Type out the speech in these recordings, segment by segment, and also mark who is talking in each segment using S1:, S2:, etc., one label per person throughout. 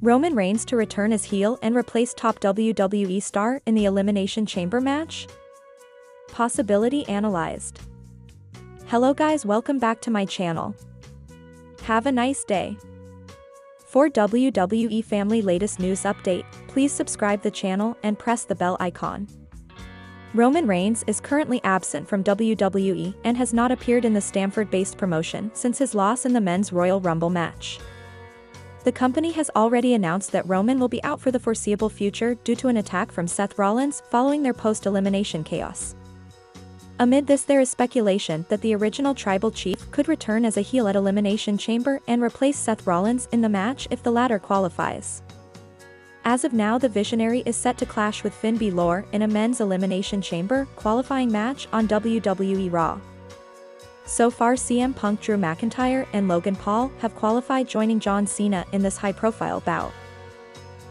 S1: Roman Reigns to return as heel and replace top WWE star in the Elimination Chamber match? Possibility analyzed. Hello guys, welcome back to my channel. Have a nice day. For WWE family latest news update, please subscribe the channel and press the bell icon. Roman Reigns is currently absent from WWE and has not appeared in the Stamford-based promotion since his loss in the Men's Royal Rumble match. The company has already announced that Roman will be out for the foreseeable future due to an attack from Seth Rollins following their post-elimination chaos. Amid this, there is speculation that the original Tribal Chief could return as a heel at Elimination Chamber and replace Seth Rollins in the match if the latter qualifies. As of now, the Visionary is set to clash with Finn Balor in a men's Elimination Chamber qualifying match on WWE Raw. So far, CM Punk, Drew McIntyre, and Logan Paul have qualified, joining John Cena in this high-profile bout.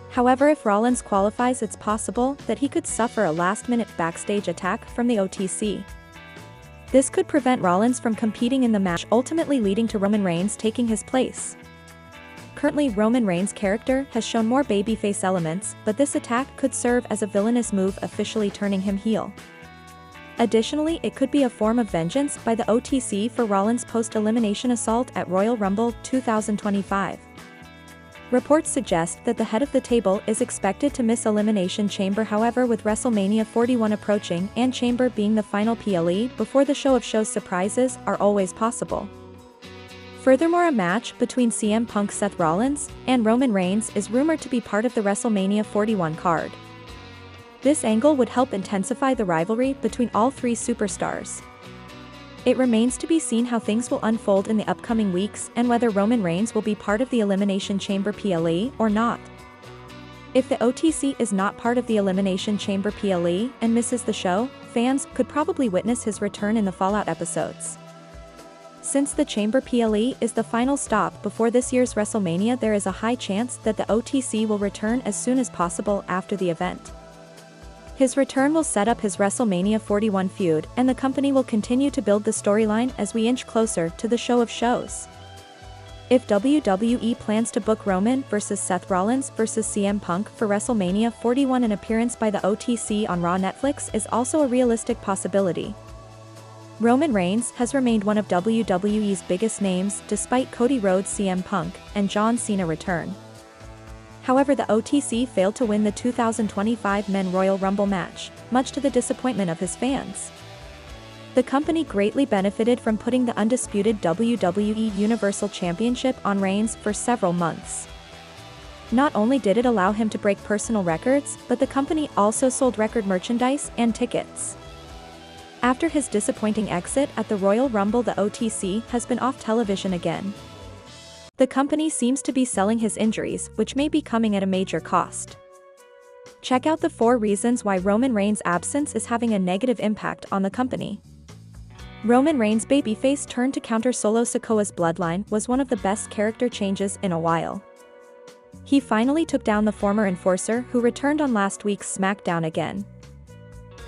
S1: However, if Rollins qualifies, it's possible that he could suffer a last-minute backstage attack from the OTC. This could prevent Rollins from competing in the match, ultimately leading to Roman Reigns taking his place. Currently, Roman Reigns' character has shown more babyface elements, but this attack could serve as a villainous move, officially turning him heel. Additionally, it could be a form of vengeance by the OTC for Rollins' post-elimination assault at Royal Rumble 2025. Reports suggest that the head of the table is expected to miss Elimination Chamber. However, with WrestleMania 41 approaching and Chamber being the final PLE before the show of shows, surprises are always possible. Furthermore, a match between CM Punk, Seth Rollins, and Roman Reigns is rumored to be part of the WrestleMania 41 card. This angle would help intensify the rivalry between all three superstars. It remains to be seen how things will unfold in the upcoming weeks and whether Roman Reigns will be part of the Elimination Chamber PLE or not. If the OTC is not part of the Elimination Chamber PLE and misses the show, fans could probably witness his return in the Fallout episodes. Since the Chamber PLE is the final stop before this year's WrestleMania, there is a high chance that the OTC will return as soon as possible after the event. His return will set up his WrestleMania 41 feud, and the company will continue to build the storyline as we inch closer to the show of shows. If WWE plans to book Roman vs. Seth Rollins vs. CM Punk for WrestleMania 41, an appearance by the OTC on Raw Netflix is also a realistic possibility. Roman Reigns has remained one of WWE's biggest names despite Cody Rhodes' CM Punk and John Cena return. However, the OTC failed to win the 2025 Men Royal Rumble match, much to the disappointment of his fans. The company greatly benefited from putting the undisputed WWE Universal Championship on Reigns for several months. Not only did it allow him to break personal records, but the company also sold record merchandise and tickets. After his disappointing exit at the Royal Rumble, the OTC has been off television again. The company seems to be selling his injuries, which may be coming at a major cost. Check out the 4 reasons why Roman Reigns' absence is having a negative impact on the company. Roman Reigns' babyface turn to counter Solo Sikoa's bloodline was one of the best character changes in a while. He finally took down the former enforcer, who returned on last week's SmackDown again.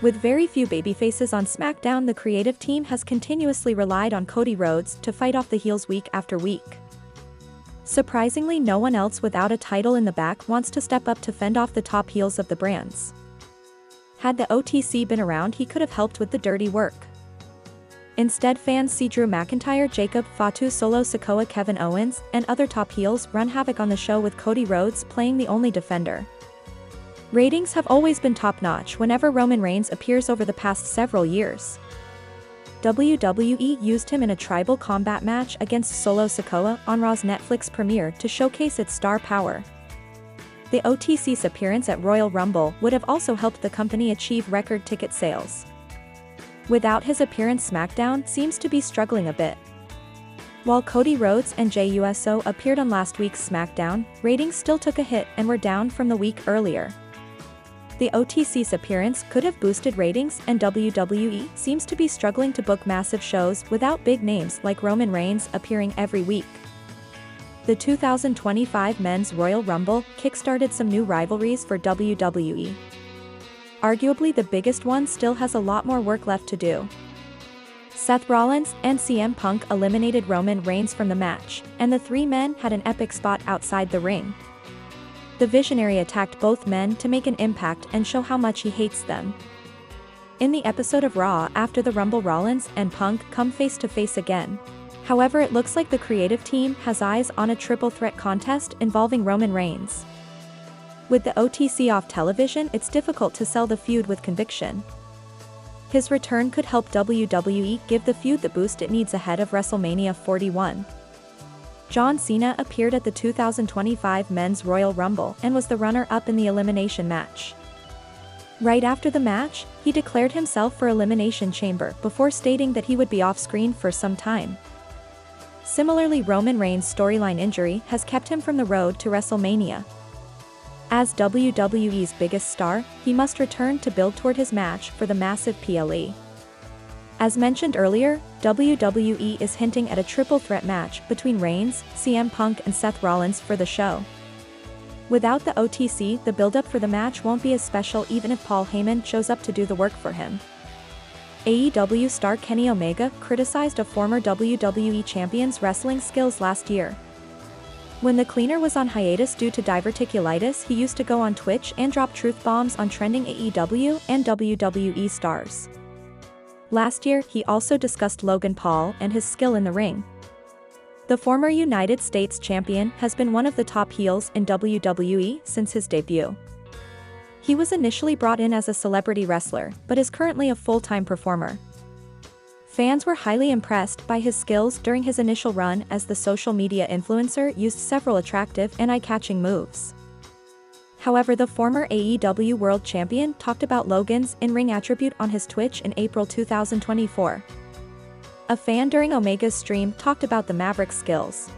S1: With very few babyfaces on SmackDown, the creative team has continuously relied on Cody Rhodes to fight off the heels week after week. Surprisingly, no one else without a title in the back wants to step up to fend off the top heels of the brands. Had the OTC been around, he could have helped with the dirty work. Instead, fans see Drew McIntyre, Jacob Fatu, Solo Sikoa, Kevin Owens, and other top heels run havoc on the show, with Cody Rhodes playing the only defender. Ratings have always been top-notch whenever Roman Reigns appears over the past several years. WWE used him in a tribal combat match against Solo Sikoa on Raw's Netflix premiere to showcase its star power. The OTC's appearance at Royal Rumble would have also helped the company achieve record ticket sales. Without his appearance, SmackDown seems to be struggling a bit. While Cody Rhodes and Jey Uso appeared on last week's SmackDown, ratings still took a hit and were down from the week earlier. The OTC's appearance could have boosted ratings, and WWE seems to be struggling to book massive shows without big names like Roman Reigns appearing every week. The 2025 Men's Royal Rumble kickstarted some new rivalries for WWE. Arguably, the biggest one still has a lot more work left to do. Seth Rollins and CM Punk eliminated Roman Reigns from the match, and the three men had an epic spot outside the ring. The Visionary attacked both men to make an impact and show how much he hates them. In the episode of Raw after the Rumble, Rollins and Punk come face to face again. However, it looks like the creative team has eyes on a triple threat contest involving Roman Reigns. With the OTC off television, it's difficult to sell the feud with conviction. His return could help WWE give the feud the boost it needs ahead of WrestleMania 41. John Cena appeared at the 2025 Men's Royal Rumble and was the runner-up in the Elimination Match. Right after the match, he declared himself for Elimination Chamber before stating that he would be off-screen for some time. Similarly, Roman Reigns' storyline injury has kept him from the road to WrestleMania. As WWE's biggest star, he must return to build toward his match for the massive PLE. As mentioned earlier, WWE is hinting at a triple threat match between Reigns, CM Punk and Seth Rollins for the show. Without the OTC, the build-up for the match won't be as special even if Paul Heyman shows up to do the work for him. AEW star Kenny Omega criticized a former WWE champion's wrestling skills last year. When the Cleaner was on hiatus due to diverticulitis, he used to go on Twitch and drop truth bombs on trending AEW and WWE stars. Last year, he also discussed Logan Paul and his skill in the ring. The former United States champion has been one of the top heels in WWE since his debut. He was initially brought in as a celebrity wrestler, but is currently a full-time performer. Fans were highly impressed by his skills during his initial run as the social media influencer, used several attractive and eye-catching moves. However, the former AEW World Champion talked about Logan's in-ring attribute on his Twitch in April 2024. A fan during Omega's stream talked about the Maverick's skills.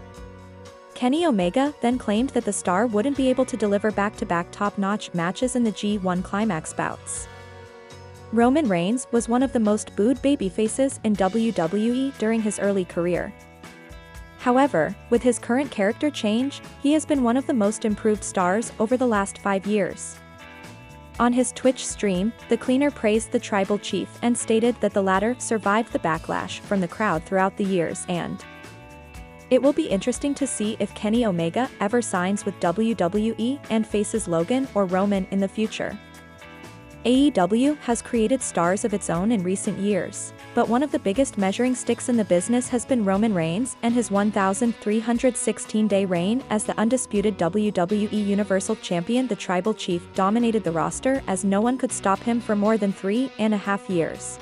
S1: Kenny Omega then claimed that the star wouldn't be able to deliver back-to-back top-notch matches in the G1 Climax bouts. Roman Reigns was one of the most booed babyfaces in WWE during his early career. However, with his current character change, he has been one of the most improved stars over the last 5 years. On his Twitch stream, the Cleaner praised the Tribal Chief and stated that the latter survived the backlash from the crowd throughout the years, and it will be interesting to see if Kenny Omega ever signs with WWE and faces Logan or Roman in the future. AEW has created stars of its own in recent years, but one of the biggest measuring sticks in the business has been Roman Reigns and his 1,316-day reign as the undisputed WWE Universal Champion. The Tribal Chief dominated the roster as no one could stop him for more than 3.5 years.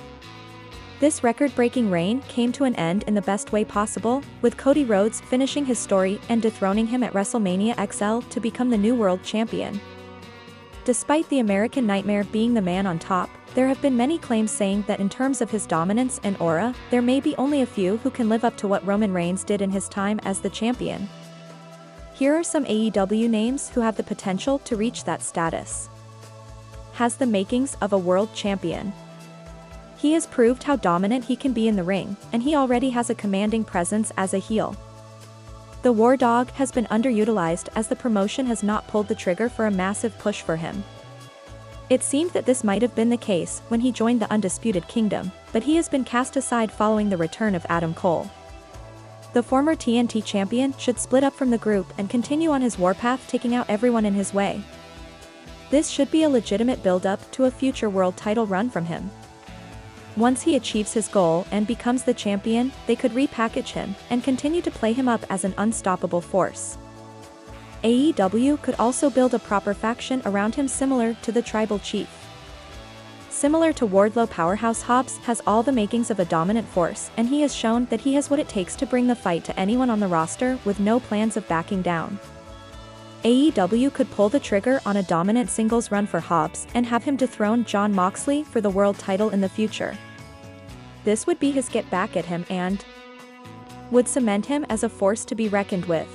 S1: This record-breaking reign came to an end in the best way possible, with Cody Rhodes finishing his story and dethroning him at WrestleMania XL to become the new world champion. Despite the American Nightmare being the man on top, there have been many claims saying that in terms of his dominance and aura, there may be only a few who can live up to what Roman Reigns did in his time as the champion. Here are some AEW names who have the potential to reach that status. Has the makings of a world champion. He has proved how dominant he can be in the ring, and he already has a commanding presence as a heel. The War Dog has been underutilized as the promotion has not pulled the trigger for a massive push for him. It seemed that this might have been the case when he joined the Undisputed Kingdom, but he has been cast aside following the return of Adam Cole. The former TNT champion should split up from the group and continue on his warpath, taking out everyone in his way. This should be a legitimate build-up to a future world title run from him. Once he achieves his goal and becomes the champion, they could repackage him and continue to play him up as an unstoppable force. AEW could also build a proper faction around him similar to the Tribal Chief. Similar to Wardlow, Powerhouse Hobbs has all the makings of a dominant force, and he has shown that he has what it takes to bring the fight to anyone on the roster with no plans of backing down. AEW could pull the trigger on a dominant singles run for Hobbs and have him dethrone Jon Moxley for the world title in the future. This would be his get back at him and would cement him as a force to be reckoned with.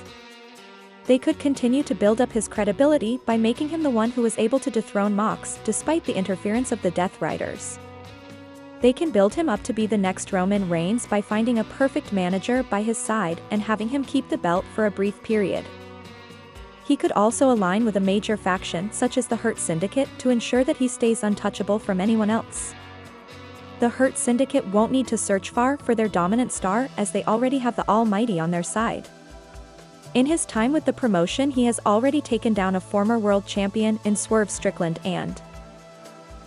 S1: They could continue to build up his credibility by making him the one who was able to dethrone Mox despite the interference of the Death Riders. They can build him up to be the next Roman Reigns by finding a perfect manager by his side and having him keep the belt for a brief period. He could also align with a major faction such as the Hurt Syndicate to ensure that he stays untouchable from anyone else. The Hurt Syndicate won't need to search far for their dominant star as they already have the Almighty on their side. In his time with the promotion, he has already taken down a former world champion in Swerve Strickland, and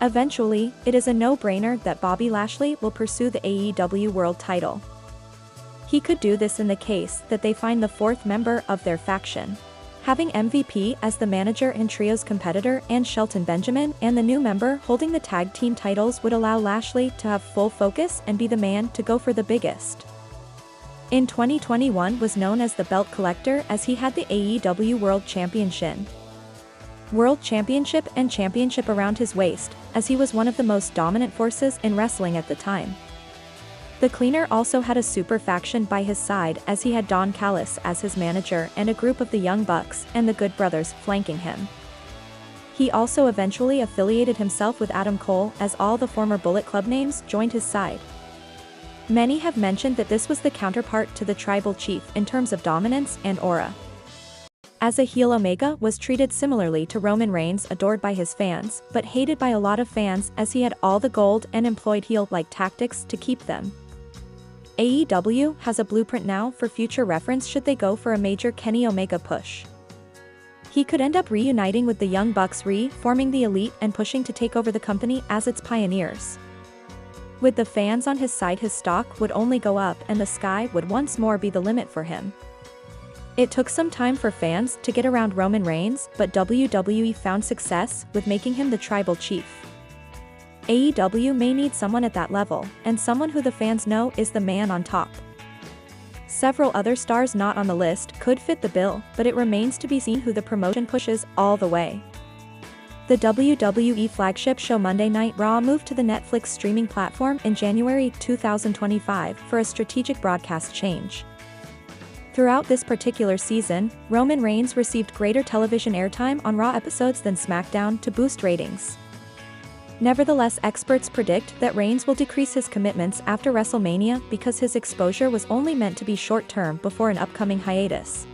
S1: eventually, it is a no-brainer that Bobby Lashley will pursue the AEW World title. He could do this in the case that they find the fourth member of their faction. Having MVP as the manager and trios competitor and Shelton Benjamin and the new member holding the tag team titles would allow Lashley to have full focus and be the man to go for the biggest. In 2021 was known as the belt collector as he had the AEW World Championship, World Championship and Championship around his waist, as he was one of the most dominant forces in wrestling at the time. The Cleaner also had a super faction by his side as he had Don Callis as his manager and a group of the Young Bucks and the Good Brothers flanking him. He also eventually affiliated himself with Adam Cole as all the former Bullet Club names joined his side. Many have mentioned that this was the counterpart to the Tribal Chief in terms of dominance and aura. As a heel, Omega was treated similarly to Roman Reigns, adored by his fans, but hated by a lot of fans as he had all the gold and employed heel-like tactics to keep them. AEW has a blueprint now for future reference should they go for a major Kenny Omega push. He could end up reuniting with the Young Bucks, re-forming the Elite and pushing to take over the company as its pioneers. With the fans on his side, his stock would only go up and the sky would once more be the limit for him. It took some time for fans to get around Roman Reigns, but WWE found success with making him the Tribal Chief. AEW may need someone at that level, and someone who the fans know is the man on top. Several other stars not on the list could fit the bill, but it remains to be seen who the promotion pushes all the way. The WWE flagship show Monday Night Raw moved to the Netflix streaming platform in January 2025 for a strategic broadcast change. Throughout this particular season, Roman Reigns received greater television airtime on Raw episodes than SmackDown to boost ratings. Nevertheless, experts predict that Reigns will decrease his commitments after WrestleMania because his exposure was only meant to be short-term before an upcoming hiatus.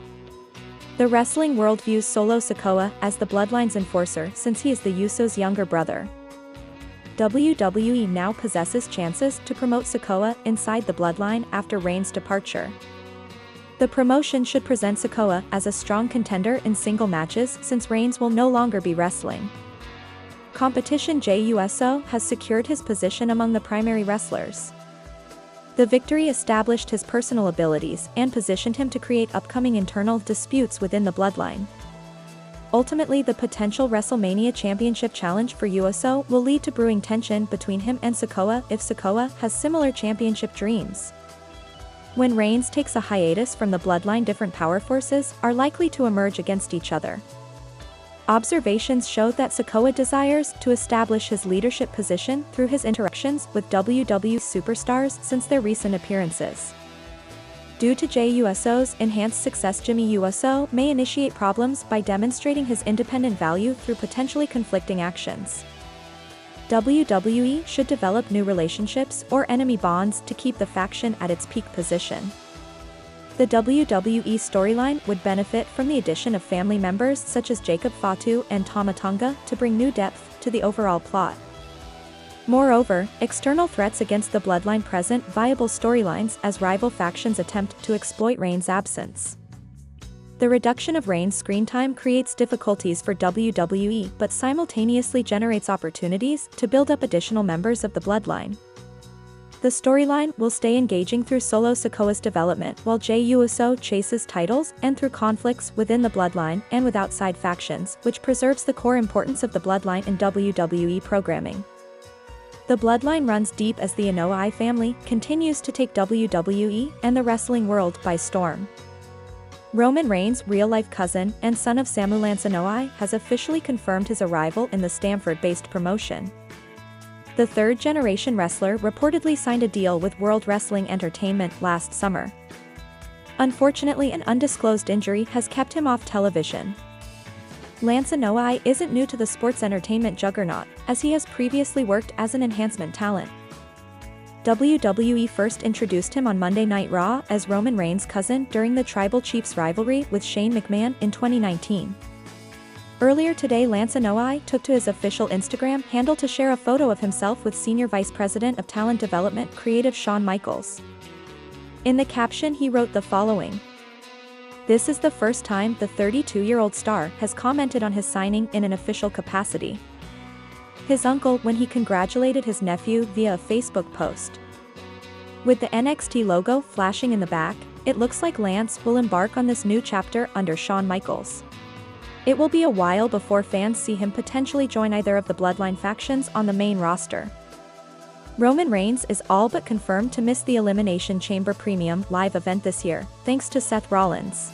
S1: The wrestling world views Solo Sikoa as the Bloodline's enforcer since he is the Usos' younger brother. WWE now possesses chances to promote Sikoa inside the Bloodline after Reigns' departure. The promotion should present Sikoa as a strong contender in single matches since Reigns will no longer be wrestling. Competition Jey Uso has secured his position among the primary wrestlers. The victory established his personal abilities and positioned him to create upcoming internal disputes within the Bloodline. Ultimately, the potential WrestleMania Championship challenge for Uso will lead to brewing tension between him and Sikoa if Sikoa has similar championship dreams. When Reigns takes a hiatus from the Bloodline, different power forces are likely to emerge against each other. Observations show that Sikoa desires to establish his leadership position through his interactions with WWE superstars since their recent appearances. Due to Jey Uso's enhanced success, Jimmy Uso may initiate problems by demonstrating his independent value through potentially conflicting actions. WWE should develop new relationships or enemy bonds to keep the faction at its peak position. The WWE storyline would benefit from the addition of family members such as Jacob Fatu and Tama Tonga to bring new depth to the overall plot. Moreover, external threats against the Bloodline present viable storylines as rival factions attempt to exploit Reigns' absence. The reduction of Reigns' screen time creates difficulties for WWE but simultaneously generates opportunities to build up additional members of the Bloodline. The storyline will stay engaging through Solo Sikoa's development while Jey Uso chases titles and through conflicts within the Bloodline and with outside factions, which preserves the core importance of the Bloodline in WWE programming. The Bloodline runs deep as the anoa'i family continues to take WWE and the wrestling world by storm. Roman Reigns' real-life cousin and son of Samu Lance Anoa'i has officially confirmed his arrival in the Stamford-based promotion. The third-generation wrestler reportedly signed a deal with World Wrestling Entertainment last summer. Unfortunately, an undisclosed injury has kept him off television. Lance Anoa'i isn't new to the sports entertainment juggernaut, as he has previously worked as an enhancement talent. WWE first introduced him on Monday Night Raw as Roman Reigns' cousin during the Tribal Chiefs rivalry with Shane McMahon in 2019. Earlier today, Lance Anoa'i took to his official Instagram handle to share a photo of himself with Senior Vice President of Talent Development Creative Shawn Michaels. In the caption, he wrote the following: This is the first time the 32-year-old star has commented on his signing in an official capacity. His uncle when he congratulated his nephew via a Facebook post. With the NXT logo flashing in the back, it looks like Lance will embark on this new chapter under Shawn Michaels. It will be a while before fans see him potentially join either of the Bloodline factions on the main roster. Roman Reigns is all but confirmed to miss the Elimination Chamber Premium live event this year, thanks to Seth Rollins.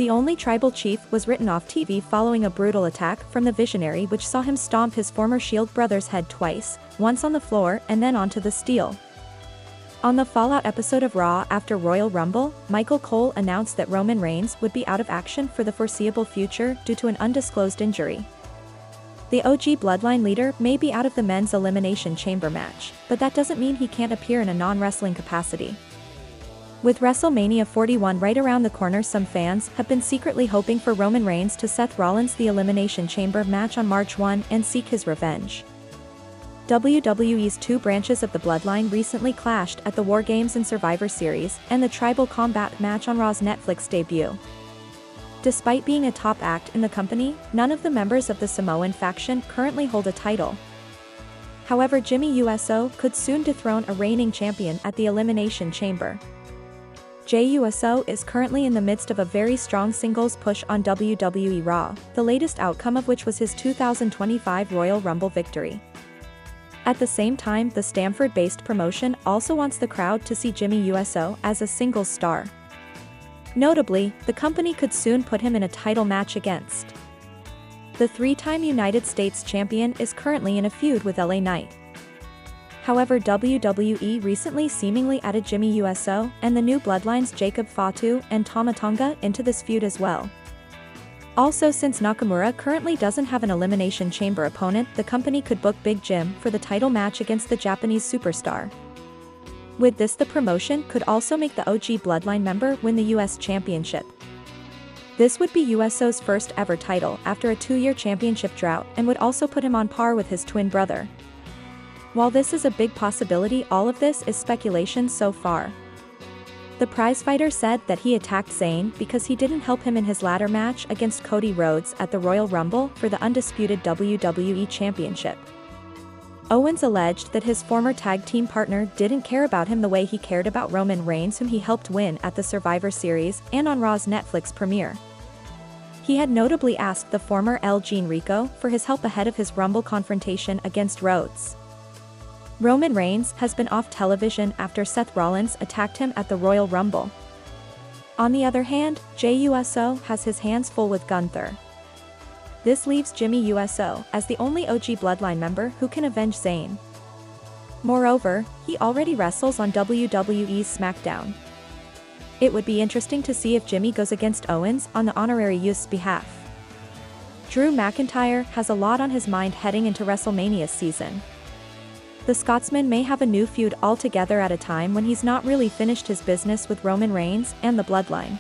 S1: The only tribal chief was written off TV following a brutal attack from the Visionary which saw him stomp his former Shield brother's head twice, once on the floor and then onto the steel. On the Fallout episode of Raw after Royal Rumble, Michael Cole announced that Roman Reigns would be out of action for the foreseeable future due to an undisclosed injury. The OG Bloodline leader may be out of the men's Elimination Chamber match, but that doesn't mean he can't appear in a non-wrestling capacity. With WrestleMania 41 right around the corner, some fans have been secretly hoping for Roman Reigns to Seth Rollins the Elimination Chamber match on March 1 and seek his revenge. WWE's two branches of the Bloodline recently clashed at the War Games and Survivor Series and the Tribal Combat match on Raw's Netflix debut. Despite being a top act in the company, none of the members of the Samoan faction currently hold a title. However, Jimmy USO could soon dethrone a reigning champion at the Elimination Chamber. Jey Uso is currently in the midst of a very strong singles push on WWE Raw, the latest outcome of which was his 2025 Royal Rumble victory. At the same time, the Stamford-based promotion also wants the crowd to see Jimmy Uso as a singles star. Notably, the company could soon put him in a title match against. The three-time United States champion is currently in a feud with LA Knight. However, WWE recently seemingly added Jimmy Uso and the new Bloodlines Jacob Fatu and Tama Tonga into this feud as well. Also, since Nakamura currently doesn't have an Elimination Chamber opponent, the company could book Big Jim for the title match against the Japanese superstar. With this, the promotion could also make the OG Bloodline member win the US Championship. This would be Uso's first ever title after a 2-year championship drought and would also put him on par with his twin brother. While this is a big possibility, all of this is speculation so far. The prizefighter said that he attacked Zayn because he didn't help him in his ladder match against Cody Rhodes at the Royal Rumble for the undisputed WWE Championship. Owens alleged that his former tag team partner didn't care about him the way he cared about Roman Reigns, whom he helped win at the Survivor Series and on Raw's Netflix premiere. He had notably asked the former El Generico for his help ahead of his Rumble confrontation against Rhodes. Roman Reigns has been off television after Seth Rollins attacked him at the Royal Rumble. On the other hand, Jey Uso has his hands full with Gunther. This leaves Jimmy Uso as the only OG Bloodline member who can avenge Zayn. Moreover, he already wrestles on WWE's SmackDown. It would be interesting to see if Jimmy goes against Owens on the honorary Usos' behalf. Drew McIntyre has a lot on his mind heading into WrestleMania season. The Scotsman may have a new feud altogether at a time when he's not really finished his business with Roman Reigns and the Bloodline.